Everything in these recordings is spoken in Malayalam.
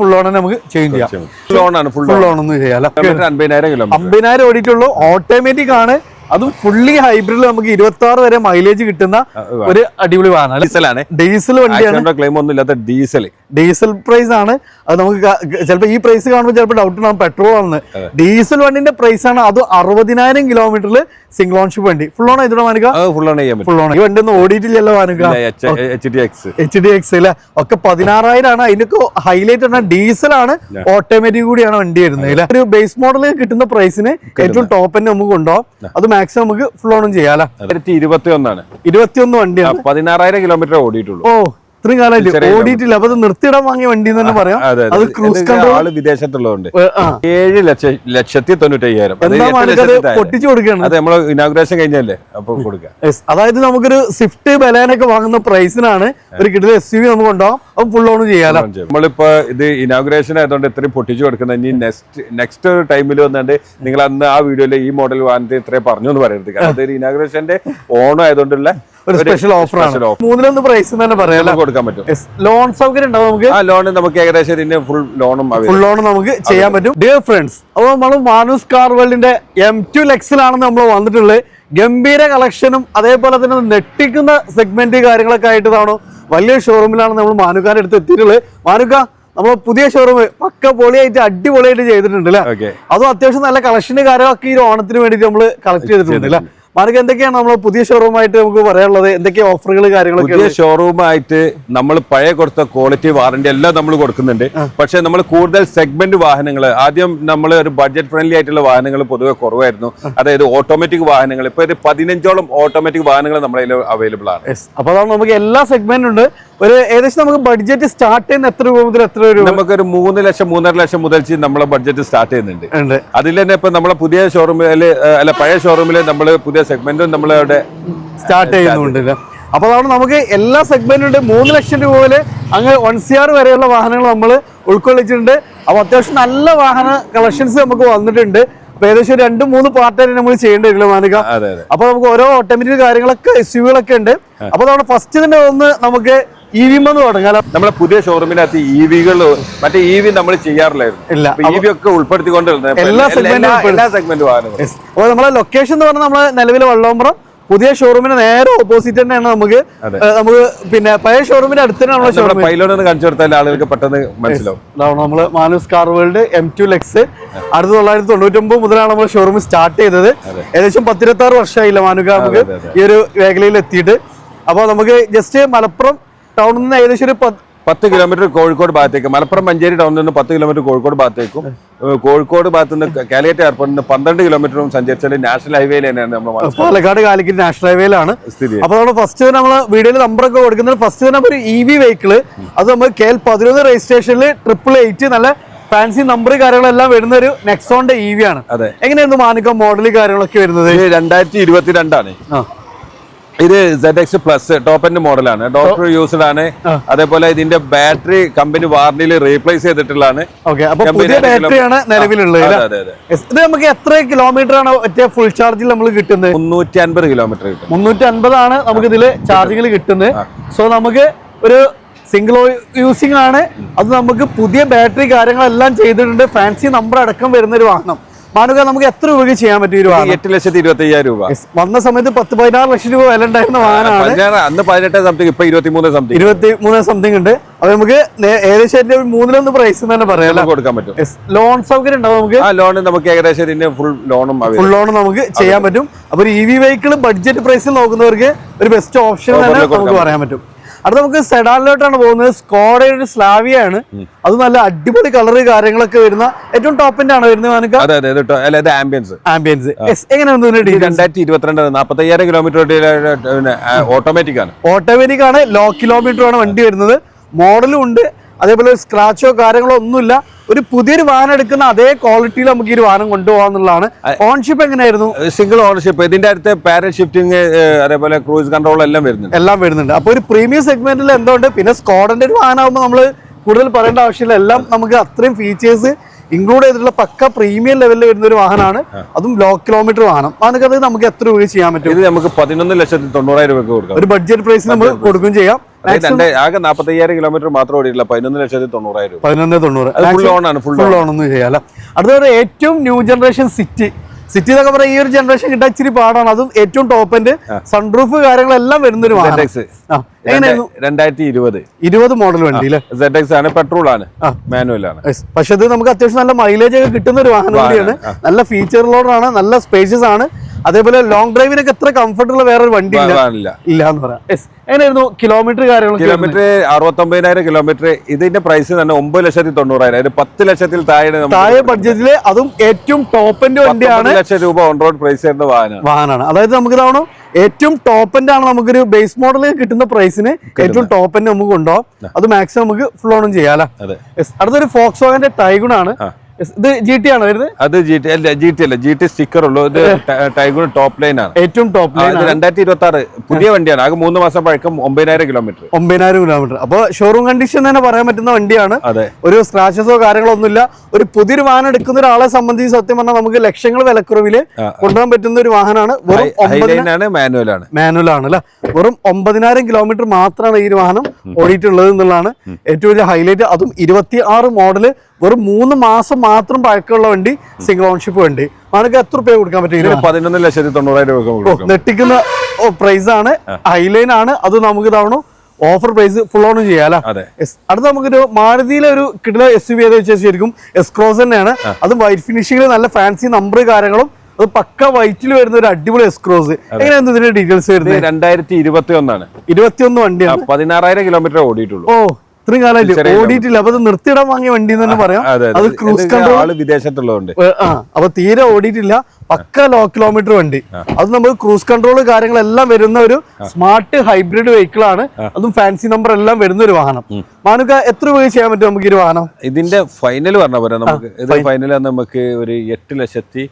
ഫുൾ ഓൺ നമുക്ക് ചേഞ്ച് ചെയ്യാം. ഫുൾ ഓൺ ഒന്നും ചെയ്യാം. 50,000 ഓടിയിട്ടുള്ളൂ. ഓട്ടോമാറ്റിക് ആണ്, അതും ഫുള്ളി ഹൈബ്രിഡ്. നമുക്ക് 26 വരെ മൈലേജ് കിട്ടുന്ന ഒരു അടിപൊളി വാഹനമാണ്. ഡീസൽ വണ്ടിയാണ്. ഡീസൽ പ്രൈസ് ആണ്. അത് നമുക്ക് ചിലപ്പോൾ ഈ പ്രൈസ് കാണുമ്പോൾ ചിലപ്പോൾ ഡൗട്ട് ഉണ്ടാവും പെട്രോൾ ആണെന്ന്. ഡീസൽ വണ്ടിന്റെ പ്രൈസ് ആണ്. അത് 60,000 കിലോമീറ്ററിൽ സിംഗിൾ ഓൺഷിപ്പ് വണ്ടി. ഫുൾ ഓൺ ആയിട്ട് മാനുക. Full on. ഈ വണ്ടി ഒന്നും ഓടിയിട്ടില്ലല്ലോ മാനുക. HDX അല്ലെ ഒക്കെ 16,000 ആണ്. അതിനൊക്കെ ഹൈലൈറ്റ് ആണ് ഡീസൽ ആണ്, ഓട്ടോമാറ്റിക് കൂടിയാണ് വണ്ടി വരുന്നത്. ഒരു ബേസ് മോഡൽ കിട്ടുന്ന പ്രൈസിന് ഏറ്റവും ടോപ്പ് തന്നെ നമുക്ക് കൊണ്ടുപോകാം. അത് മാക്സിമം നമുക്ക് ഫുൾ ഓൺ ചെയ്യാം. 21 വണ്ടിയാണ്. 16,000 കിലോമീറ്റർ ഓടിയിട്ടുള്ളൂ. ഓ, ഇത്രയും കാലമായിട്ട് ഓടിയിട്ടില്ല. അപ്പൊ അത് നിർത്തിയിടാൻ വാങ്ങിയ വണ്ടി തന്നെ പറയാം. അത് ക്രൂസ് കൺട്രോൾ വിദേശത്തുള്ളതുകൊണ്ട് 7,95,000 പൊട്ടിച്ചു കൊടുക്കുകയാണ്. അത് നമ്മള് ഇനാഗുറേഷൻ കഴിഞ്ഞല്ലേ അപ്പൊ കൊടുക്കാം. അതായത് നമുക്കൊരു സ്വിഫ്റ്റ് ബലാനൊക്കെ വാങ്ങുന്ന പ്രൈസിനാണ് ഒരു കിട്ടുന്ന SUV നമുക്ക് ഉണ്ടാവും. അപ്പൊ ഫുൾ ഓൺ ചെയ്യാലോ. നമ്മളിപ്പോ ഇത് ഇനാഗുറേഷൻ ആയതുകൊണ്ട് ഇത്രയും പൊട്ടിച്ചു കൊടുക്കുന്നത്. ഇനി നെക്സ്റ്റ് ടൈമിൽ വന്നിട്ട് നിങ്ങൾ അന്ന് ആ വീഡിയോയിൽ ഈ മോഡൽ വാങ്ങിട്ട് ഇത്രയും പറഞ്ഞു എന്ന് പറയരുത്. കാരണം അത് ഇനാഗുറേഷന്റെ ഓണം ആയതുകൊണ്ടുള്ള ഒരു സ്പെഷ്യൽ ഓഫർ ആണ്. 3 പ്രൈസ് തന്നെ പറയാം, കൊടുക്കാൻ പറ്റും. ലോൺ സൗകര്യം ഉണ്ടാവും നമുക്ക്. ആ ലോൺ നമുക്ക് ഏകദേശം ഫുൾ ലോൺ നമുക്ക് ചെയ്യാൻ പറ്റും. ഡിയർ ഫ്രണ്ട്സ്, അപ്പോൾ നമ്മൾ മാനൂസ് കാർ വേൾഡിന്റെ M2 ലെക്സിലാണെന്ന് നമ്മൾ വന്നിട്ടുള്ളത്. ഗംഭീര കളക്ഷനും അതേപോലെ തന്നെ നെട്ടിക്കുന്ന സെഗ്മെന്റ് കാര്യങ്ങളൊക്കെ ആയിട്ട് ഇതാണോ വലിയ ഷോറൂമിലാണ് നമ്മൾ മാനുക്കാരുടെ അടുത്ത് എത്തിയിട്ടുള്ളത്. മാനുക്ക, നമ്മൾ പുതിയ ഷോറൂം പക്ക പൊളിയായിട്ട് അടിപൊളിയായിട്ട് ചെയ്തിട്ടുണ്ട് അല്ലേ? അതും അത്യാവശ്യം നല്ല കളക്ഷന്റെ കാര്യമൊക്കെ ഈ ഓണത്തിന് വേണ്ടിയിട്ട് നമ്മൾ കളക്ട് ചെയ്തിട്ടുണ്ട് അല്ലേ? മാനുക്ക, എന്തൊക്കെയാണ് നമ്മൾ പുതിയ ഷോറൂമായിട്ട് നമുക്ക് പറയാനുള്ളത്? എന്തൊക്കെ ഓഫറുകൾ കാര്യങ്ങളൊക്കെ? പുതിയ ഷോറൂമായിട്ട് നമ്മൾ പഴയ കൊടുത്ത ക്വാളിറ്റി വാറന്റി എല്ലാം നമ്മൾ കൊടുക്കുന്നുണ്ട്. പക്ഷെ നമ്മൾ കൂടുതൽ സെഗ്മെന്റ് വാഹനങ്ങൾ, ആദ്യം നമ്മൾ ഒരു ബഡ്ജറ്റ് ഫ്രണ്ട്ലി ആയിട്ടുള്ള വാഹനങ്ങൾ പൊതുവെ കുറവായിരുന്നു. അതായത് ഓട്ടോമാറ്റിക് വാഹനങ്ങൾ. ഇപ്പൊ ഒരു 15ഓളം ഓട്ടോമാറ്റിക് വാഹനങ്ങൾ നമ്മുടെ അവൈലബിൾ ആണ്. അപ്പൊ അതാണ് നമുക്ക് എല്ലാ സെഗ്മെന്റും ഉണ്ട്. ഒരു ഏകദേശം നമുക്ക് ബഡ്ജറ്റ് സ്റ്റാർട്ട് ചെയ്യുന്ന എത്ര രൂപ മുതൽ എത്ര രൂപ? നമുക്കൊരു 3 ലക്ഷം 3.5 ലക്ഷം മുതൽ നമ്മളെ ബഡ്ജറ്റ് സ്റ്റാർട്ട് ചെയ്യുന്നുണ്ട്. അതിൽ തന്നെ ഇപ്പൊ നമ്മളെ പുതിയ ഷോറൂമിൽ അല്ല പഴയ ഷോറൂമിൽ നമ്മൾ പുതിയ സെഗ്മെന്റും നമ്മളവിടെ സ്റ്റാർട്ട് ചെയ്യുന്നുണ്ട്. അപ്പൊ അതാണ് നമുക്ക് എല്ലാ സെഗ്മെന്റും ഉണ്ട്. 3 ലക്ഷം രൂപ മുതൽ അങ്ങ് 1 CR വരെയുള്ള വാഹനങ്ങൾ നമ്മൾ ഉൾക്കൊള്ളിച്ചിട്ടുണ്ട്. അപ്പൊ അത്യാവശ്യം നല്ല വാഹന കളക്ഷൻസ് നമുക്ക് വന്നിട്ടുണ്ട്. ഏകദേശം 2-3 പാർട്ടായിട്ട് നമ്മൾ ചെയ്യേണ്ടി വരില്ല മാനുക. അപ്പൊ നമുക്ക് ഓരോ ഓട്ടോമാറ്റിക് കാര്യങ്ങളൊക്കെ SUV-കളൊക്കെ ഉണ്ട്. അപ്പൊ നമ്മുടെ ഫസ്റ്റ് തന്നെ ഒന്ന് നമുക്ക് EV തുടങ്ങാലോ. നമ്മളെ പുതിയ ഷോറൂമിനകത്ത് EV-കൾ മറ്റേ EV നമ്മൾ ചെയ്യാറില്ലായിരുന്നു. EV ഒക്കെ ഉൾപ്പെടുത്തിക്കൊണ്ട് എല്ലാ സെഗ്മെന്റും. അപ്പൊ നമ്മളെ ലൊക്കേഷൻ എന്ന് പറഞ്ഞാൽ നമ്മളെ നിലവിലെ വള്ളോമ്പ്രം പുതിയ ഷോറൂമിന് നേരെ ഓപ്പോസിറ്റ് തന്നെയാണ്. നമുക്ക് പിന്നെ പഴയ ഷോറൂമിന്റെ അടുത്ത് തന്നെ ഷോറൂം കാണിച്ചു കൊടുത്താൽ ആളുകൾക്ക് പെട്ടെന്ന് മനസ്സിലാവും. നമ്മള് Manus car world M2 Lex 1999 മുതലാണ് നമ്മൾ ഷോറൂം സ്റ്റാർട്ട് ചെയ്തത്. ഏകദേശം 10-26 വർഷമായില്ല മാനുക നമുക്ക് ഈ ഒരു മേഖലയിൽ എത്തിയിട്ട്. അപ്പൊ നമുക്ക് ജസ്റ്റ് മലപ്പുറം ടൗണിൽ നിന്ന് ഏകദേശം ഒരു 10 കിലോമീറ്റർ കോഴിക്കോട് ഭാഗത്തേക്ക്, മലപ്പുറം മഞ്ചേരി ടൗണിൽ നിന്ന് 10 കിലോമീറ്റർ കോഴിക്കോട് ഭാഗത്തേക്കും, കോഴിക്കോട് ഭാഗത്ത് നിന്ന് കാലിക്കറ്റ് എയർപോർട്ടിൽ നിന്ന് 12 കിലോമീറ്ററും സഞ്ചരിച്ചാൽ നാഷണൽ ഹൈവേയിൽ തന്നെയാണ് നമ്മൾ പാലക്കാട് കാലിക്കറ്റ് നാഷണൽ ഹൈവേയിലാണ് സ്ഥിതി. അപ്പൊ നമ്മൾ ഫസ്റ്റ് നമ്മൾ വീഡിയോയിൽ നമ്പറൊക്കെ കൊടുക്കുന്നത് ഫസ്റ്റ് തന്നെ ഒരു EV വെഹിക്കിള്, അത് നമ്മൾ KL11 രജിസ്ട്രേഷനിൽ 888 നല്ല ഫാൻസി നമ്പർ കാര്യങ്ങളെല്ലാം വരുന്ന ഒരു നെക്സോണിന്റെ EV ആണ്. എങ്ങനെയായിരുന്നു മാനുക്ക മോഡൽ കാര്യങ്ങളൊക്കെ വരുന്നത്? 2022 ആണ്. ഇത് ZX പ്ലസ് ടോപ്പ് എൻഡ് മോഡലാണ്. ഡോക്ടർ യൂസ്ഡ് ആണ്. അതേപോലെ ഇതിന്റെ ബാറ്ററി കമ്പനി വാറന്റിയിൽ റീപ്ലേസ് ചെയ്തിട്ടുള്ളതാണ്. ബാറ്ററിയാണ് നിലവിലുള്ളത്. ഇത് നമുക്ക് എത്ര കിലോമീറ്റർ ആണ് ഫുൾ ചാർജിൽ നമ്മൾ കിട്ടുന്നത്? 350 കിലോമീറ്റർ കിട്ടും. 350 ആണ് നമുക്ക് ഇതില് ചാർജിങ്ങിൽ കിട്ടുന്നത്. സോ നമുക്ക് ഒരു സിംഗിൾ യൂസിംഗ് ആണ്. അത് നമുക്ക് പുതിയ ബാറ്ററി കാര്യങ്ങളെല്ലാം ചെയ്തിട്ടുണ്ട്. ഫാൻസി നമ്പർ അടക്കം വരുന്ന ഒരു വാഹനം. മാനുക, നമുക്ക് എത്ര രൂപയ്ക്ക് ചെയ്യാൻ പറ്റും? 8,25,000 രൂപ. വന്ന സമയത്ത് 10-16 ലക്ഷം രൂപ വില ഉണ്ടായിരുന്ന വാഹനമാണ്. അന്ന് 18 സംതിങ്, ഇപ്പൊ 23 സംതിങ് ഉണ്ട്. അപ്പൊ നമുക്ക് ഏകദേശം 3 പ്രൈസ് തന്നെ പറയാം, കൊടുക്കാൻ പറ്റും. ലോൺ സൗകര്യം ഉണ്ടാവും നമുക്ക്. ലോൺ നമുക്ക് ഏകദേശം ഫുൾ ലോൺ നമുക്ക് ചെയ്യാൻ പറ്റും. അപ്പൊ ഒരു EV വെഹിക്കിൾ ബഡ്ജറ്റ് പ്രൈസിൽ നോക്കുന്നവർക്ക് ഒരു ബെസ്റ്റ് ഓപ്ഷൻ തന്നെ നമുക്ക് പറയാൻ പറ്റും. അടുത്ത നമുക്ക് സെഡാനിലോട്ടാണ് പോകുന്നത്. സ്കോഡയുടെ സ്ലാവിയാണ്. അത് നല്ല അടിപൊളി കളറ് കാര്യങ്ങളൊക്കെ വരുന്ന ഏറ്റവും ടോപ്പിന്റെ ആണ് വരുന്നത് മാനുക. ആംബിയൻസ് എങ്ങനെയാണ്? 2022 45,000 കിലോമീറ്റർ ഓട്ടോമാറ്റിക് ആണ്. ലോ കിലോമീറ്റർ ആണ് വണ്ടി വരുന്നത്. മോഡലും ഉണ്ട്. അതേപോലെ സ്ക്രാച്ചോ കാര്യങ്ങളോ ഒന്നുമില്ല. ഒരു പുതിയൊരു വാഹനം എടുക്കുന്ന അതേ ക്വാളിറ്റിയിൽ നമുക്ക് ഈ ഒരു വാഹനം കൊണ്ടുപോകാന്നുള്ളതാണ്. ഓൺഷിപ്പ് എങ്ങനെയായിരുന്നു? Single ownership. ഇതിന്റെ അടുത്ത് പാരൽ ഷിഫ്റ്റിംഗ്, അതേപോലെ ക്രൂസ് കൺട്രോൾ എല്ലാം വരുന്നുണ്ട്. അപ്പൊ ഒരു പ്രീമിയം സെഗ്മെന്റിൽ എന്തുകൊണ്ട്, പിന്നെ സ്കോഡന്റെ ഒരു വാഹനം ആകുമ്പോൾ നമ്മൾ കൂടുതൽ പറയേണ്ട ആവശ്യമില്ല. എല്ലാം നമുക്ക് അത്രയും ഫീച്ചേഴ്സ് ഇൻക്ലൂഡ് ചെയ്തിട്ടുള്ള പക്ക പ്രീമിയം ലെവലിൽ വരുന്ന ഒരു വാഹനമാണ്. അതും ലോ കിലോമീറ്റർ വാഹനം. നമുക്ക് എത്ര രൂപ ചെയ്യാൻ പറ്റും? ഇത് നമുക്ക് 11,90,000 രൂപ കൊടുക്കാം. ഒരു ബഡ്ജറ്റ് പ്രൈസ് നമ്മൾ കൊടുക്കുകയും ചെയ്യാം. ആകെ 45,000 കിലോമീറ്റർ മാത്രം ഓടിയിട്ടില്ല, 11,90,000 രൂപ. 1190. ഫുൾ ഓൺ ആണ്, ഫുൾ ഓൺ ഒന്നും ചെയ്യാല. അടുത്ത ഏറ്റവും ന്യൂ ജനറേഷൻ സിറ്റി എന്നൊക്കെ പറയാം, ഈ ഒരു ജനറേഷൻ കിട്ടാൻ ഇച്ചിരി പാടാണ്. അതും ഏറ്റവും ടോപ്പ് എൻഡ് സൺറൂഫ് കാര്യങ്ങളെല്ലാം വരുന്നൊരു 2020 മോഡൽ വണ്ടി അല്ലേ? ZX ആണ്, പെട്രോൾ ആണ്, മാനുവൽ ആണ്. പക്ഷെ ഇത് നമുക്ക് അത്യാവശ്യം നല്ല മൈലേജ് ഒക്കെ കിട്ടുന്ന ഒരു വാഹനം കൂടിയാണ്. നല്ല ഫീച്ചർ ലോഡാണ്, നല്ല സ്പേഷ്യസ് ആണ്. അതേപോലെ ലോങ് ഡ്രൈവിനൊക്കെ എത്ര കംഫർട്ടുള്ള വേറൊരു വണ്ടി ഇല്ല എന്ന് പറയാം. എങ്ങനെയായിരുന്നു കിലോമീറ്റർ കാര്യങ്ങൾ? Kilometre 69,000 kilometre. ഇതിന്റെ പ്രൈസ് തന്നെ 9,90,000, 10 ലക്ഷത്തിൽ താഴെ ബഡ്ജറ്റില്, അതും ഏറ്റവും ടോപ്പ് എൻഡ് വണ്ടിയാണ്. 10 ലക്ഷം രൂപ ഓൺ റോഡ് പ്രൈസ് വരുന്ന വാഹനമാണ്. അതായത് നമുക്ക് ഇതാണോ ഏറ്റവും ടോപ്പ് എൻഡ് ആണ്, നമുക്കൊരു ബേസ് മോഡൽ കിട്ടുന്ന പ്രൈസിന് ഏറ്റവും ടോപ്പ് എൻഡ് നമുക്ക് കൊണ്ടുപോകാം. അത് മാക്സിമം നമുക്ക് ഫുൾ ഓണും ചെയ്യാലോ. അടുത്തൊരു ഫോക്സ് വാഗന്റെ ടൈഗൺ ആണ്. ഇത് GT ആണ് വരുന്നത്? അത് GT അല്ല, GT സ്റ്റിക്കർ ഉള്ളൂ. ഇത് ടൈഗൺ ടോപ്പ് ലൈൻ ആണ്, ഏറ്റവും ടോപ്പ് ലൈൻ. 2026 പുതിയ വണ്ടിയാണ്, ആകെ 3 മാസം പഴക്കം, 9,000 കിലോമീറ്റർ. 9,000 കിലോമീറ്റർ. അപ്പൊ ഷോറൂം കണ്ടീഷൻ തന്നെ പറയാൻ പറ്റുന്ന വണ്ടിയാണ്. ഒരു സ്ക്രാച്ചസോ കാര്യങ്ങളോ ഒന്നുമില്ല. ഒരു പുതിയൊരു വാഹനം എടുക്കുന്ന ഒരാളെ സംബന്ധിച്ച് സത്യം പറഞ്ഞാൽ നമുക്ക് ലക്ഷങ്ങൾ വിലക്കുറവില് കൊണ്ടുപോകാൻ പറ്റുന്ന ഒരു വാഹനമാണ്. മാനുവൽ ആണ് അല്ലെ? വെറും 9,000 കിലോമീറ്റർ മാത്രമാണ് ഈ ഒരു വാഹനം ഓടിയിട്ടുള്ളത് എന്നുള്ളതാണ് ഏറ്റവും വലിയ ഹൈലൈറ്റ്. അതും 26 മോഡല്, വെറും 3 മാസം മാത്രം പഴക്കമുള്ള വണ്ടി, സിംഗിൾ ഓൺഷിപ്പ് വണ്ടി. നമുക്ക് എത്ര രൂപ കൊടുക്കാൻ പറ്റും? 11,90,000 രൂപ. നെട്ടിക്കുന്ന പ്രൈസ് ആണ്, ഹൈലൈൻ ആണ്. അത് നമുക്ക് ഇതാവണം ഓഫർ പ്രൈസ്, ഫുൾ ഓൺ ചെയ്യാലോ. അടുത്ത നമുക്കൊരു മാരുതിയിലെ ഒരു കിടില SUV ഏത് വെച്ചാൽ ശരിക്കും S-Cross തന്നെയാണ്. അതും വൈറ്റ് ഫിനിഷിംഗിൽ നല്ല ഫാൻസി നമ്പർ കാര്യങ്ങളും, അത് പക്ക വൈറ്റിൽ വരുന്ന ഒരു അടിപൊളി S-Cross. എങ്ങനെയാണ് ഇതിന്റെ ഡീറ്റെയിൽസ് വരുന്നത്? 2021 ആണ്. 21 വണ്ടിയാണ്, 16,000 കിലോമീറ്റർ ഓടിയിട്ടുള്ളൂ. ഇത്രയും കാലമായിട്ട് ഓടിയിട്ടില്ല. അപ്പൊ അത് നിർത്തിയിടാൻ വാങ്ങിയ വണ്ടി എന്ന് തന്നെ പറയാം. അത് ക്രൂസ് കൺട്രോൾ വിദേശത്തുള്ളതുകൊണ്ട് അപ്പൊ തീരെ ഓടിയിട്ടില്ല, പക്ക ലോ കിലോമീറ്റർ വണ്ടി. അത് നമുക്ക് ക്രൂസ് കൺട്രോൾ കാര്യങ്ങളെല്ലാം വരുന്ന ഒരു സ്മാർട്ട് ഹൈബ്രിഡ് വെഹിക്കിൾ ആണ്. അതും ഫാൻസി നമ്പർ എല്ലാം വരുന്ന ഒരു വാഹനം. മാനുക എത്ര രൂപ ചെയ്യാൻ പറ്റും നമുക്ക് ഈ ഒരു വാഹനം? ഇതിന്റെ ഫൈനൽ പറഞ്ഞ പോലെ നമുക്ക് ഇത് ഫൈനൽ നമുക്ക് ഒരു 8 ലക്ഷത്തി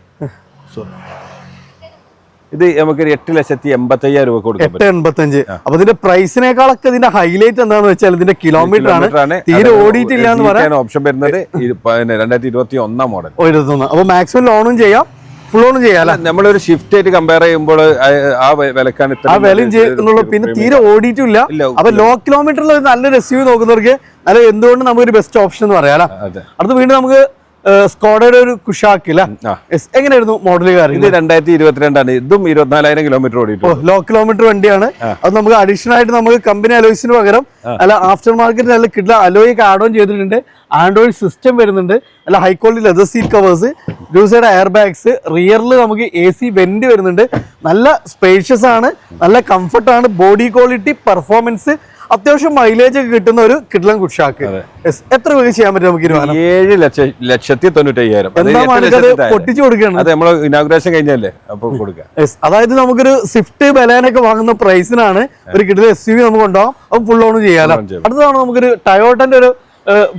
ഇത് നമുക്ക് 8,85,000 രൂപ കൊടുക്കാം. 885. അപ്പൊ ഇതിന്റെ പ്രൈസിനേക്കാളൊക്കെ ഇതിന്റെ ഹൈലൈറ്റ് എന്താണെന്ന് വെച്ചാൽ ഇതിന്റെ കിലോമീറ്റർ ആണ്. തീരെ ഓടിയിട്ടില്ല എന്ന് പറയാം. ഓപ്ഷൻ വരുന്നത് 2021 മോഡൽ. അപ്പൊ മാക്സിമം ലോണും ചെയ്യാം, ഫുൾ ഓണും ചെയ്യാം. നമ്മളൊരു ഷിഫ്റ്റ് ആയിട്ട് കമ്പയർ ചെയ്യുമ്പോൾ ആ വിലക്കാണ് ആ വിലയും ചെയ്യുന്നുള്ളൂ. പിന്നെ തീരെ ഓടിയിട്ടില്ല. അപ്പൊ ലോ കിലോമീറ്ററിൽ നല്ലൊരു SUV നോക്കുന്നവർക്ക് നല്ല എന്തുകൊണ്ട് നമുക്കൊരു ബെസ്റ്റ് ഓപ്ഷൻ എന്ന് പറയാം. അടുത്ത് വീണ്ടും നമുക്ക് സ്കോഡയുടെ ഒരു കുഷാക്ക് അല്ലേ? എങ്ങനെയായിരുന്നു മോഡൽ കാര്യം? ഇത് 2022 ആണ്. ഇതും 24,000 കിലോമീറ്റർ ഓടിയിട്ടു. ലോ കിലോമീറ്റർ വണ്ടിയാണ്. അത് നമുക്ക് അഡീഷണൽ ആയിട്ട് നമുക്ക് കമ്പനി അലോയ്സിന് പകരം അല്ല ആഫ്റ്റർ മാർക്കറ്റ് നല്ല കിട്ടുന്ന അലോയ്ക്ക് ആഡ് ഓൺ ചെയ്തിട്ടുണ്ട്. ആൻഡ്രോയിഡ് സിസ്റ്റം വരുന്നുണ്ട്, നല്ല high quality leather seat covers, side air bags, റിയറിൽ നമുക്ക് AC വെന്റ് വരുന്നുണ്ട്. നല്ല സ്പേഷ്യസ് ആണ്, നല്ല കംഫർട്ടാണ്, ബോഡി ക്വാളിറ്റി, പെർഫോമൻസ്, അത്യാവശ്യം മൈലേജ് ഒക്കെ കിട്ടുന്ന ഒരു കിഡ്ലൻ കുഷാക്ക്. എത്ര രൂപ ചെയ്യാൻ പറ്റും നമുക്ക്? 7,95,000 പൊട്ടിച്ചു കൊടുക്കുകയാണ്. അത് നമ്മൾ ഇനാഗുറേഷൻ കഴിഞ്ഞല്ലേ അപ്പൊ കൊടുക്കാം. അതായത് നമുക്കൊരു സ്വിഫ്റ്റ് ബലാനൊക്കെ വാങ്ങുന്ന പ്രൈസിനാണ് ഒരു കിഡ്ലൻ SUV നമുക്ക് ഉണ്ടാവും. അപ്പൊ ഫുൾ ഓൺ ചെയ്യാലോ. അടുത്തതാണ് നമുക്കൊരു ടയോട്ടന്റെ ഒരു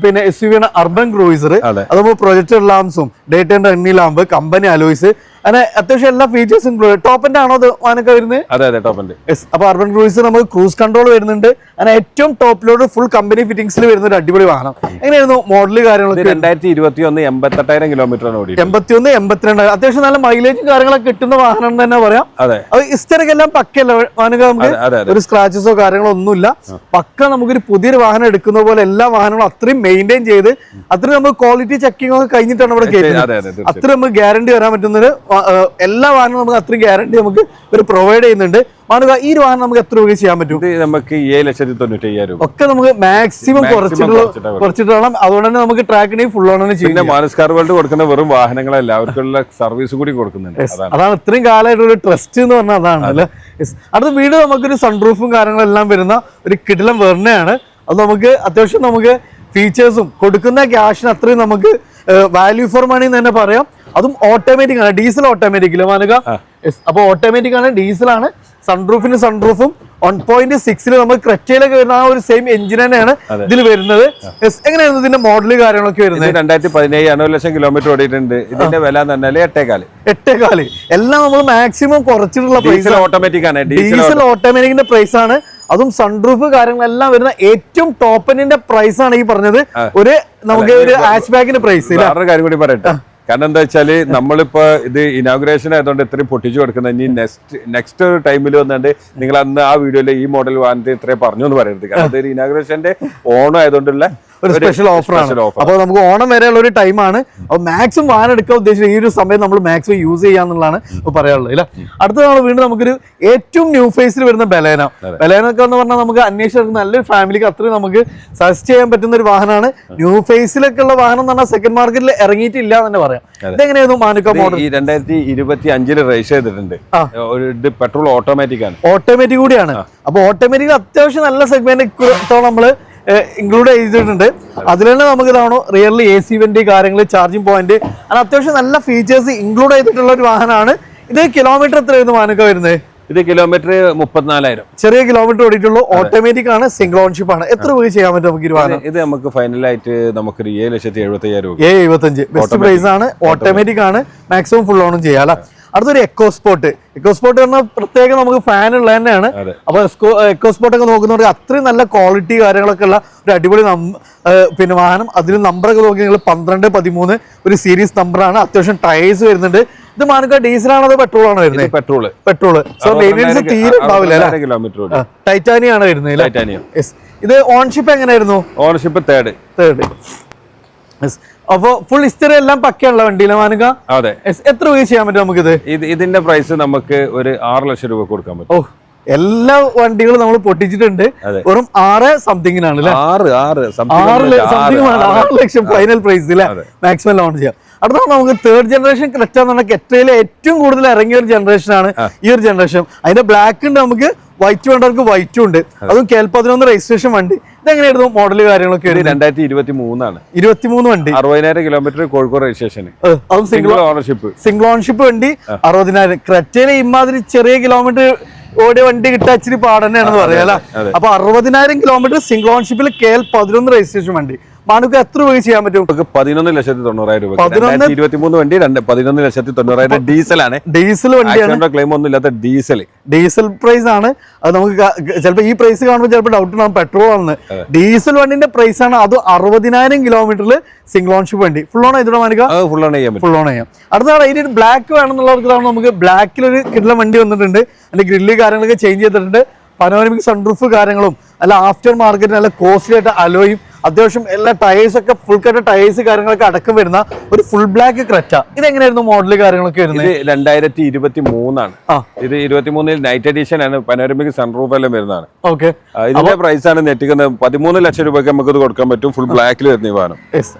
പിന്നെ SUV ആണ് അർബൻ ക്രൂയിസർ. അതുപോലെ പ്രൊജക്ടർ ലാംസും day time running lamp, company alloys, അങ്ങനെ അത്യാവശ്യം എല്ലാ ഫീച്ചേഴ്സും ടോപ്പിന്റെ ആണോ അത് വാനൊക്കെ വരുന്നത്? അപ്പൊ അർബൻ ക്രൂയിസർ നമുക്ക് ക്രൂസ് കൺട്രോൾ വരുന്നുണ്ട്. അങ്ങനെ ഏറ്റവും ടോപ്പിലോട് ഫുൾ കമ്പനി ഫിറ്റിംഗ്സിൽ വരുന്ന ഒരു അടിപൊളി വാഹനം. എങ്ങനെയായിരുന്നു മോഡൽ കാര്യങ്ങളൊക്കെ? 2021 88,000 കിലോമീറ്റർ ആണ് ഓടിയത്. 81 82. അത്യാവശ്യം നല്ല മൈലേജും കാര്യങ്ങളൊക്കെ കിട്ടുന്ന വാഹനം എന്ന് തന്നെ പറയാം. അത് ഹിസ്റ്ററിക്ക് എല്ലാം പക്കല്ല വാനക, നമുക്ക് ഒരു സ്ക്രാച്ചസോ കാര്യങ്ങളോ ഒന്നുമില്ല. പക്ക നമുക്കൊരു പുതിയൊരു വാഹനം എടുക്കുന്ന പോലെ എല്ലാ വാഹനങ്ങളും അത്രയും മെയിൻറ്റെയിൻ ചെയ്ത് അത്രയും നമുക്ക് ക്വാളിറ്റി ചെക്കിംഗ് ഒക്കെ കഴിഞ്ഞിട്ടാണ് ഇവിടെ കയറ്റുന്നത്. അത്രയും നമുക്ക് ഗ്യാരണ്ടി വരാൻ പറ്റുന്നത്. എല്ലാ വാഹനവും നമുക്ക് അത്രയും ഗ്യാരണ്ടി നമുക്ക് ഒരു പ്രൊവൈഡ് ചെയ്യുന്നുണ്ട്. മാനുക ഈ ഒരു വാഹനം നമുക്ക് എത്ര രൂപ ചെയ്യാൻ പറ്റും? നമുക്ക് 7,95,000 ഒക്കെ നമുക്ക് മാക്സിമം കുറച്ചിട്ട് വേണം. അതുകൊണ്ട് തന്നെ നമുക്ക് ട്രാക്കിനെയും ഫുൾ ഓൺ ചെയ്യും. മാനസ്കാർ വേൾഡ് കൊടുക്കുന്ന വെറും വാഹനങ്ങളല്ല, അവർക്കുള്ള സർവീസ് കൂടി കൊടുക്കുന്നുണ്ട്. അതാണ് ഇത്രയും കാലമായിട്ടുള്ള ട്രസ്റ്റ് എന്ന് പറഞ്ഞാൽ അതാണ് അല്ലേ. അടുത്ത വീട് നമുക്കൊരു സൺറൂഫും കാര്യങ്ങളെല്ലാം വരുന്ന ഒരു കിടിലൻ വെർണയാണ്. അത് നമുക്ക് അത്യാവശ്യം നമുക്ക് ഫീച്ചേഴ്സും കൊടുക്കുന്ന ക്യാഷിന് അത്രയും നമുക്ക് വാല്യൂ ഫോർ മണി എന്ന് തന്നെ പറയാം. അതും ഓട്ടോമാറ്റിക് ആണ്, ഡീസൽ ഓട്ടോമാറ്റിക് മാനുക. അപ്പൊ ഓട്ടോമാറ്റിക് ആണ്, ഡീസലാണ്. സൺറൂഫിന് സൺറൂഫും 1.6 നമുക്ക് ക്രെറ്റയിലൊക്കെ വരുന്ന ആ ഒരു സെയിം എഞ്ചിൻ തന്നെയാണ് ഇതിൽ വരുന്നത്. എങ്ങനെയായിരുന്നു ഇതിന്റെ മോഡല് കാര്യങ്ങളൊക്കെ വരുന്നത്? 2017 9 ലക്ഷം കിലോമീറ്റർ ഓടിയിട്ടുണ്ട്. ഇതിന്റെ വില എന്ന് പറഞ്ഞാൽ 8,400. എല്ലാം നമ്മൾ മാക്സിമം കുറച്ചിട്ടുള്ള പ്രൈസ്. ഓട്ടോമാറ്റിക് ആണ്, ഡീസൽ ഓട്ടോമാറ്റിക്കിന്റെ പ്രൈസ് ആണ്. അതും സൺറൂഫ് കാര്യങ്ങളെല്ലാം വരുന്ന ഏറ്റവും ടോപ്പ് എൻഡിന്റെ പ്രൈസ് ആണ് ഈ പറഞ്ഞത്. ഒരു നമുക്ക് ഒരു ഹാച്ച് ബാക്കിന്റെ പ്രൈസ്. കാര്യം കൂടി പറയട്ടെ, കാരണം എന്താ വെച്ചാല് നമ്മളിപ്പോ ഇത് ഇനാഗുറേഷൻ ആയതുകൊണ്ട് ഇത്രയും പൊട്ടിച്ചു കൊടുക്കുന്നത്. ഇനി നെക്സ്റ്റ് ഒരു ടൈമിൽ വന്നിട്ട് നിങ്ങൾ അന്ന് ആ വീഡിയോയിൽ ഈ മോഡൽ വാഹനത്തിൽ ഇത്രയും പറഞ്ഞു എന്ന് പറയരുത്. കാരണം ഇത് ഇനാഗുറേഷന്റെ ഓണം ആയതുകൊണ്ടുള്ള ഒരു സ്പെഷ്യൽ ഓഫറാണ്. അപ്പോൾ നമുക്ക് ഓണം വരെയുള്ള ഒരു ടൈമാണ്. അപ്പോൾ മാക്സിമം വാഹനം എടുക്കാൻ ഉദ്ദേശിച്ചത് ഈ ഒരു സമയം നമ്മൾ മാക്സിമം യൂസ് ചെയ്യാന്നുള്ളതാണ് പറയാനുള്ളത് അല്ലേ. അടുത്ത നമ്മൾ വീണ്ടും നമുക്കൊരു ഏറ്റവും ന്യൂ ഫേസിൽ വരുന്ന ബലേന ഒക്കെ എന്ന് പറഞ്ഞാൽ നമുക്ക് അന്വേഷിച്ച് നല്ലൊരു ഫാമിലിക്ക് അത്രയും നമുക്ക് സജസ്റ്റ് ചെയ്യാൻ പറ്റുന്ന ഒരു വാഹനമാണ്. ന്യൂ ഫേസിലൊക്കെ ഉള്ള വാഹനം എന്ന് പറഞ്ഞാൽ സെക്കൻഡ് മാർക്കറ്റിൽ ഇറങ്ങിയിട്ടില്ല എന്ന് തന്നെ പറയാം. ഇതെങ്ങനെയായിരുന്നു മാനുക്ക മോഡൽ? 2025 രജിസ്റ്റർ ചെയ്തിട്ടുണ്ട്. ഇത് പെട്രോൾ ഓട്ടോമാറ്റിക് ആണ്, ഓട്ടോമാറ്റിക് കൂടിയാണ്. അപ്പൊ ഓട്ടോമാറ്റിക് അത്യാവശ്യം നല്ല സെഗ്മെന്റ് നമ്മള് ഇൻക്ലൂഡ് ചെയ്തിട്ടുണ്ട്. അതിൽ തന്നെ നമുക്ക് ഇതാണോ റിയർലി AC വെന്റ് കാര്യങ്ങൾ, ചാർജിങ് പോയിന്റ്, അങ്ങനെ അത്യാവശ്യം നല്ല ഫീച്ചേഴ്സ് ഇൻക്ലൂഡ് ചെയ്തിട്ടുള്ള ഒരു വാഹനമാണ്. ഇത് കിലോമീറ്റർ എത്രയായിരുന്നു മാനുക്ക വരുന്നത്? ഇത് കിലോമീറ്റർ 34,000. ചെറിയ കിലോമീറ്റർ ഓടിയിട്ടുള്ളൂ. ഓട്ടോമാറ്റിക് ആണ്, സിംഗിൾ ഓൺഷിപ്പ് ആണ്. എത്ര രൂപ ചെയ്യാൻ പറ്റും നമുക്ക് ഈ വാഹനം? ഇത് നമുക്ക് ഫൈനലായിട്ട് നമുക്കൊരു 7,75,000 രൂപ. 7,75 ബെസ്റ്റ് പ്രൈസ് ആണ്. ഓട്ടോമാറ്റിക് ആണ്, മാക്സിമം ഫുൾ ഓണും ചെയ്യാം അല്ലെ. അടുത്തൊരു എക്കോസ്പോർട്ട് പറഞ്ഞാൽ പ്രത്യേകം നമുക്ക് ഫാൻ ഉള്ള തന്നെയാണ്. അപ്പൊ എക്കോസ്പോർട്ട് ഒക്കെ നോക്കുന്നവർക്ക് അത്രയും നല്ല ക്വാളിറ്റി കാര്യങ്ങളൊക്കെ ഉള്ള ഒരു അടിപൊളി പിന്നെ വാഹനം. അതിൽ നമ്പറൊക്കെ നോക്കി നിങ്ങൾ 12, 13 ഒരു സീരീസ് നമ്പറാണ്. അത്യാവശ്യം ടയേഴ്സ് വരുന്നുണ്ട്. ഇത് മാനുക്ക ഡീസലാണോ അതോ പെട്രോൾ ആണോ വരുന്നത്? പെട്രോൾ. സോ മെയിൻ്റെനൻസ് തീരെ ഉണ്ടാവില്ല. ടൈറ്റാനിയം ആണ് വരുന്നത്. ഇത് ഓൺഷിപ്പ് എങ്ങനെയായിരുന്നു? ഓൺഷിപ്പ് തേർഡ്. അപ്പൊ ഫുൾ ഹിസ്റ്ററി എല്ലാം പക്കയുള്ള വണ്ടിയിലെ മാനുക. അതെ. എത്ര രൂപ ചെയ്യാൻ പറ്റും നമുക്കിത്? ഇതിന്റെ പ്രൈസ് നമുക്ക് ഒരു 6 ലക്ഷം രൂപ കൊടുക്കാൻ പറ്റും. ഓ, എല്ലാ വണ്ടികളും നമ്മൾ പൊട്ടിച്ചിട്ടുണ്ട്. വെറും 6 സംതിങ്ങിനാണ് അല്ലെ. 6 ലക്ഷം ഫൈനൽ പ്രൈസ് അല്ലെ. മാക്സിമം ലോൺ ചെയ്യാം. അടുത്താണ് നമുക്ക് തേർഡ് ജനറേഷൻ ക്രെറ്റ എന്ന് പറഞ്ഞാൽ കെറ്റയിലെ ഏറ്റവും കൂടുതൽ ഇറങ്ങിയ ഒരു ജനറേഷൻ ആണ് ഈ ഒരു ജനറേഷൻ. അതിന്റെ ബ്ലാക്ക് ഉണ്ട്, നമുക്ക് വൈറ്റ് വേണ്ടവർക്ക് വൈറ്റും ഉണ്ട്. അതും KL11 രജിസ്ട്രേഷൻ വണ്ടി. ഇതെങ്ങനെയായിരുന്നു മോഡല് കാര്യങ്ങളൊക്കെ? 2023 ആണ്. 23 വണ്ടി, 60,000 കിലോമീറ്റർ, കോഴിക്കോട് രജിസ്ട്രേഷൻ. അതും സിംഗിൾ ഓൺഷിപ്പ് വണ്ടി, 60,000. ക്രെറ്റയിലെ ഇമാതിരി ചെറിയ കിലോമീറ്റർ ഓടിയ വണ്ടി കിട്ടാൻ ഇച്ചിരി പാടന്നെയാണെന്ന് പറയാം അല്ലെ. അപ്പൊ 60,000 കിലോമീറ്റർ സിംഗിൾ ഓൺഷിപ്പിൽ KL11 രജിസ്ട്രേഷൻ വണ്ടി. മാനുക്ക എത്ര രൂപ ചെയ്യാൻ പറ്റും? 11,90,000 രൂപ. 2023 വണ്ടി 11,90,000 ഡീസലാണ്. ഡീസൽ വണ്ടിയാണ്, ക്ലെയിം ഒന്നും ഇല്ലാത്ത ഡീസൽ പ്രൈസ് ആണ്. അത് നമുക്ക് ചിലപ്പോൾ ഈ പ്രൈസ് കാണുമ്പോൾ ചിലപ്പോൾ ഡൗട്ട് ഉണ്ടാവും പെട്രോൾ ആണെന്ന്. ഡീസൽ വണ്ടിന്റെ പ്രൈസ് ആണ്. അത് 60,000 കിലോമീറ്ററിൽ സിംഗിൾ ഓൺഷിപ്പ് വണ്ടി. ഫുൾ ഓൺ ചെയ്തിട്ട് മാനുക്ക? ഫുൾ ഓൺ ചെയ്യാം. അടുത്താണ് ഇതിന് ബ്ലാക്ക് വേണമെന്നുള്ളവർക്ക് നമുക്ക് ബ്ലാക്കിൽ ഒരു കിട്ടുന്ന വണ്ടി വന്നിട്ടുണ്ട്. അതിന്റെ ഗ്രില്ല് കാര്യങ്ങളൊക്കെ ചേഞ്ച് ചെയ്തിട്ടുണ്ട്. പനോരമിക് സൺറൂഫ് കാര്യങ്ങളും അല്ല, ആഫ്റ്റർ മാർക്കറ്റ് നല്ല കോസ്റ്റ്ലി ആയിട്ട് അലോയും അത്യാവശ്യം എല്ലാ ടയേഴ്സ് ഒക്കെ ഫുൾ കട്ട ടയേഴ്സ് കാര്യങ്ങളൊക്കെ അടക്കം വരുന്ന ഒരു ഫുൾ ബ്ലാക്ക് ക്രെറ്റ. ഇതെങ്ങനെയായിരുന്നു മോഡല് കാര്യങ്ങളൊക്കെ വരുന്നത്? 2023 ആണ്. ഇത് 23 നൈറ്റ് എഡിഷൻ ആണ്. പനോരമിക് സൺറൂഫ് എല്ലാം വരുന്നതാണ്. ഓക്കെ. ഇതിന്റെ പ്രൈസ് ആണ് നെറ്റിക്കുന്നത് 13 ലക്ഷം രൂപയ്ക്ക് നമുക്ക് ഇത് കൊടുക്കാൻ പറ്റും. ഫുൾ ബ്ലാക്കിൽ വരുന്ന വാഹനം.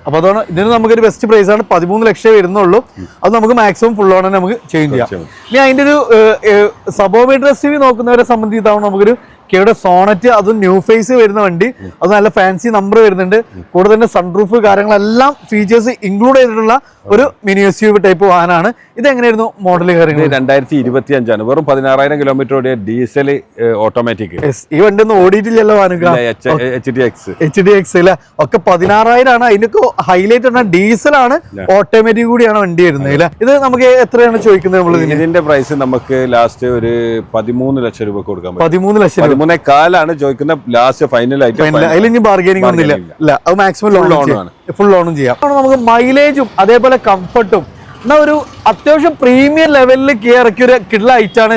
അപ്പൊ അതാണ് ഇതിന് നമുക്കൊരു ബെസ്റ്റ് പ്രൈസ് ആണ്. 13 ലക്ഷം വരുന്നുള്ളൂ. അത് നമുക്ക് മാക്സിമം ഫുൾ ഓൺ നമുക്ക് ചേഞ്ച് ചെയ്യാം. ഇനി അതിന്റെ ഒരു സബോമീറ്റർ SUV നോക്കുന്നവരെ സംബന്ധിച്ചിട്ടാണ് നമുക്കൊരു കേടെ സോണറ്റ്. അതും ന്യൂ ഫേസ് വരുന്ന വണ്ടി. അത് നല്ല ഫാൻസി നമ്പർ വരുന്നുണ്ട്. കൂടെ തന്നെ സൺറൂഫ് കാര്യങ്ങളെല്ലാം ഫീച്ചേഴ്സ് ഇൻക്ലൂഡ് ചെയ്തിട്ടുള്ള ഒരു മിനി SUV ടൈപ്പ് വാഹനമാണ്. ഇതെങ്ങനെയായിരുന്നു മോഡൽ കാര്യങ്ങൾ? 2025 ആണ്. വെറും 16,000 കിലോമീറ്റർ ഓടിയ ഡീസൽ ഓട്ടോമാറ്റിക്. ഈ വണ്ടി ഒന്നും ഓടിയിട്ടില്ലല്ലോ മാനുക്ക. HDX അല്ലെ. ഒക്കെ 16,000 ആണ്. അതിനൊക്കെ ഹൈലൈറ്റ് പറഞ്ഞാൽ ഡീസലാണ്, ഓട്ടോമാറ്റിക് കൂടിയാണ് വണ്ടി വരുന്നത് അല്ലെ. ഇത് നമുക്ക് എത്രയാണ് ചോദിക്കുന്നത് നമ്മൾ? ഇതിന്റെ പ്രൈസ് നമുക്ക് ലാസ്റ്റ് ഒരു 13 ലക്ഷം രൂപ കൊടുക്കാൻ പറ്റും. 13 ലക്ഷം 13.5 ചോദിക്കുന്ന ലാസ്റ്റ് ഫൈനൽ ആയിട്ട്. അതിൽ ബാർഗൈനിങ് ഒന്നുമില്ല. അത് മാക്സിമം ഫുൾ ലോണും ചെയ്യാം. നമുക്ക് മൈലേജും അതേപോലെ കംഫർട്ടും എന്നാ ഒരു അത്യാവശ്യം പ്രീമിയം ലെവലിൽ ഇറക്കിയ ഒരു കിഡ്ല ഐറ്റാണ്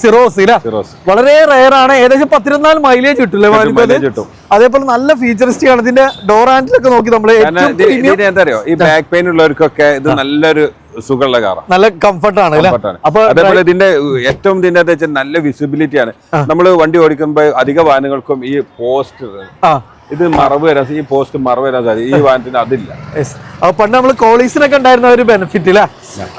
സിറോസ്. വളരെ റയർ ആണ്. ഏകദേശം 14 മൈലേജ് കിട്ടില്ലേ? അതേപോലെ നല്ല ഫീച്ചറിസ്റ്റിക് ആണ്. ഇതിന്റെ ഡോർ ഹാൻഡിലൊക്കെ നോക്കി നമ്മള് എന്താ ഈ ബാക്ക് പെയിൻ ഉള്ളവർക്കൊക്കെ ഇത് നല്ലൊരു സുഖമുള്ള കാറാണ്. നല്ല കംഫർട്ടാണ്. അപ്പൊ അതേപോലെ ഇതിന്റെ ഏറ്റവും ഇതിന്റെ നല്ല വിസിബിലിറ്റി ആണ്. നമ്മൾ വണ്ടി ഓടിക്കുമ്പോ അധിക വാഹനങ്ങൾക്കും ഈ പോസ്റ്റ് ഇത് മറവ് വരാൻ, ഈ പോസ്റ്റ് മറവ് വരാൻ സാധിക്കും. ഈ വാഹനത്തിന് അതില്ല. പണ്ട് നമ്മൾ കോളീസിനൊക്കെ ഉണ്ടായിരുന്ന ഒരു ബെനിഫിറ്റ് ഇല്ല.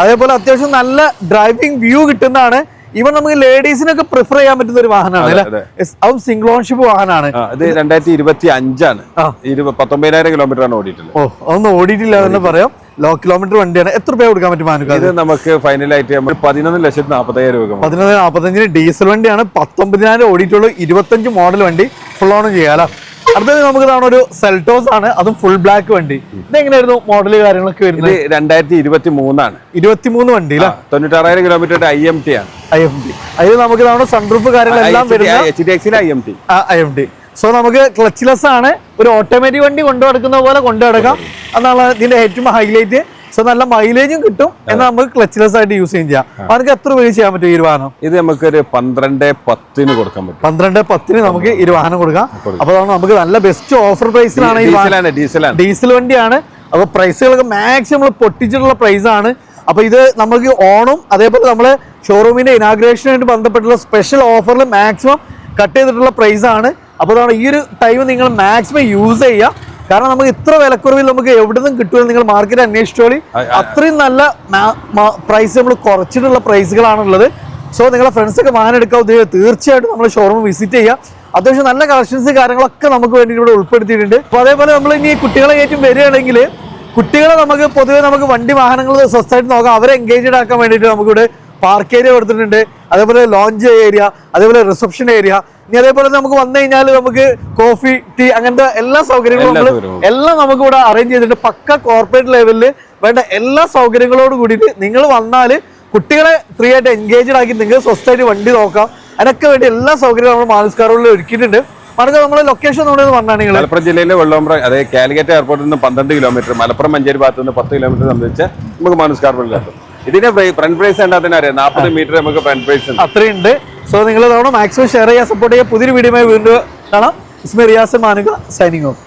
അതേപോലെ അത്യാവശ്യം നല്ല ഡ്രൈവിംഗ് വ്യൂ കിട്ടുന്നതാണ്. ഈവൻ നമുക്ക് ലേഡീസിനൊക്കെ പ്രിഫർ ചെയ്യാൻ പറ്റുന്ന ഒരു വാഹനമാണ് അല്ലെ. അതും സിംഗിൾ ഓൺഷിപ്പ് വാഹനമാണ്. ഇത് 2025 ആണ്. 19,000 കിലോമീറ്റർ ആണ് ഓടിയിട്ടുള്ളത്. അതൊന്നും ഓടിയിട്ടില്ല എന്ന് പറയാം. ലോ കിലോമീറ്റർ വണ്ടിയാണ്. എത്ര രൂപ കൊടുക്കാൻ പറ്റും മാനുക്ക? ഇത് നമുക്ക് ഫൈനലായിട്ട് 11,40,000 രൂപ. 11,45 ഡീസൽ വണ്ടിയാണ്. 19,000 ഓടിയിട്ടുള്ളൂ. 25 മോഡൽ വണ്ടി. ഫുൾ ഓൺ ചെയ്യാലോ. അടുത്തത് നമുക്ക് ഇതാണ് ഒരു സെൽറ്റോസ് ആണ്. അതും ഫുൾ ബ്ലാക്ക് വണ്ടി. ഇതെങ്ങനെയായിരുന്നു മോഡല് കാര്യങ്ങളൊക്കെ വരുന്നത്? 2023 ആണ്. 23 വണ്ടി 96,000 കിലോമീറ്റർ IMT ആണ്. അതിൽ നമുക്ക് ഇതാണ് സൺറൂഫ് കാര്യങ്ങളെല്ലാം വരുന്നത്. IMT. സോ നമുക്ക് ക്ലച്ച്ലെസ് ആണ്. ഒരു ഓട്ടോമാറ്റിക് വണ്ടി കൊണ്ടു നടക്കുന്ന പോലെ കൊണ്ടു നടക്കാം. അതാണ് ഇതിന്റെ ഏറ്റവും ഹൈലൈറ്റ്. സോ നല്ല മൈലേജും കിട്ടും എന്നാൽ നമുക്ക് ക്ലച്ച്ലെസ് ആയിട്ട് യൂസ് ചെയ്യാം. അവർക്ക് എത്ര രൂപ ചെയ്യാൻ പറ്റും ഈ വാഹനം? ഇത് നമുക്കൊരു 12,10 കൊടുക്കാൻ പറ്റും. 12,10 നമുക്ക് ഈ വാഹനം കൊടുക്കാം. അപ്പൊ നമുക്ക് നല്ല ബെസ്റ്റ് ഓഫർ പ്രൈസിലാണ് ഈ ഡീസൽ വണ്ടിയാണ്. അപ്പൊ പ്രൈസുകളൊക്കെ മാക്സിമം നമ്മൾ പൊട്ടിച്ചിട്ടുള്ള പ്രൈസ് ആണ്. അപ്പൊ ഇത് നമുക്ക് ഓണം അതേപോലെ നമ്മളെ ഷോറൂമിന്റെ ഇനാഗ്രേഷനുമായിട്ട് ബന്ധപ്പെട്ടുള്ള സ്പെഷ്യൽ ഓഫറിൽ മാക്സിമം കട്ട് ചെയ്തിട്ടുള്ള പ്രൈസ് ആണ്. അപ്പോൾ ഈ ഒരു ടൈം നിങ്ങൾ മാക്സിമം യൂസ് ചെയ്യുക. കാരണം നമുക്ക് ഇത്ര വിലക്കുറവിൽ നമുക്ക് എവിടെ നിന്നും കിട്ടുമെന്ന് നിങ്ങൾ മാർക്കറ്റ് അന്വേഷിച്ചോളി. അത്രയും നല്ല പ്രൈസ് നമ്മൾ കുറച്ചിട്ടുള്ള പ്രൈസുകളാണുള്ളത്. സോ നിങ്ങളെ ഫ്രണ്ട്സൊക്കെ വാഹനം എടുക്കാൻ ഉദ്ദേശിക്കുക തീർച്ചയായിട്ടും നമ്മൾ ഷോറൂം വിസിറ്റ് ചെയ്യുക. അത്യാവശ്യം നല്ല കളക്ഷൻസ് കാര്യങ്ങളൊക്കെ നമുക്ക് വേണ്ടിയിട്ട് ഇവിടെ ഉൾപ്പെടുത്തിയിട്ടുണ്ട്. അപ്പോൾ അതേപോലെ നമ്മൾ ഇനി കുട്ടികളെ കയറ്റും വരികയാണെങ്കിൽ കുട്ടികളെ നമുക്ക് പൊതുവേ നമുക്ക് വണ്ടി വാഹനങ്ങൾ സ്വസ്ഥമായിട്ട് നോക്കാം. അവരെ എൻഗേജ്ഡ് ആക്കാൻ വേണ്ടിയിട്ട് നമുക്കിവിടെ പാർക്ക് ഏരിയ കൊടുത്തിട്ടുണ്ട്, അതേപോലെ ലോഞ്ച് ഏരിയ, അതേപോലെ റിസപ്ഷൻ ഏരിയ. ഇനി അതേപോലെ നമുക്ക് വന്നു കഴിഞ്ഞാൽ നമുക്ക് കോഫി ടീ അങ്ങനത്തെ എല്ലാ സൗകര്യങ്ങളും എല്ലാം നമുക്ക് ഇവിടെ അറേഞ്ച് ചെയ്തിട്ട് പക്ക കോർപ്പറേറ്റ് ലെവലിൽ വേണ്ട എല്ലാ സൗകര്യങ്ങളോട് കൂടിയിട്ട് നിങ്ങൾ വന്നാൽ കുട്ടികളെ ഫ്രീ ആയിട്ട് എൻഗേജ്ഡ് ആക്കി നിങ്ങൾക്ക് സ്വസ്ഥമായിട്ട് വണ്ടി നോക്കാം. അതിനൊക്കെ വേണ്ടി എല്ലാ സൗകര്യവും നമ്മൾ മാനസ് കാർ വേൾഡിൽ ഒരുക്കിയിട്ടുണ്ട്. മറക്കുക നമ്മളെ ലൊക്കേഷൻ പറഞ്ഞാൽ നിങ്ങൾ മലപ്പുറം ജില്ലയിലെ വെള്ളോമ്പ്ര അതായത് കാലിക്കറ്റ് എയർപോർട്ടിൽ നിന്ന് 12 കിലോമീറ്റർ, മലപ്പുറം മഞ്ചേരി ഭാഗത്ത് നിന്ന് 10 കിലോമീറ്റർ സംബന്ധിച്ച് നമുക്ക് മാനസ് കാർ വേൾഡിലെത്തും. ഇതിന്റെ ഫ്രണ്ട് പ്രൈസ് അറിയാം, 40 മീറ്റർ നമുക്ക് ഫ്രണ്ട് പ്രൈസ് അത്രയുണ്ട്. സോ നിങ്ങൾ മാക്സിമം ഷെയർ ചെയ്യാൻ സപ്പോർട്ട് ചെയ്യുക. പുതിയൊരു വീഡിയോ വീണ്ടും കാണാം. ഇസ്മി റിയാസ് മാനുക സൈനിങ് ഓഫ്.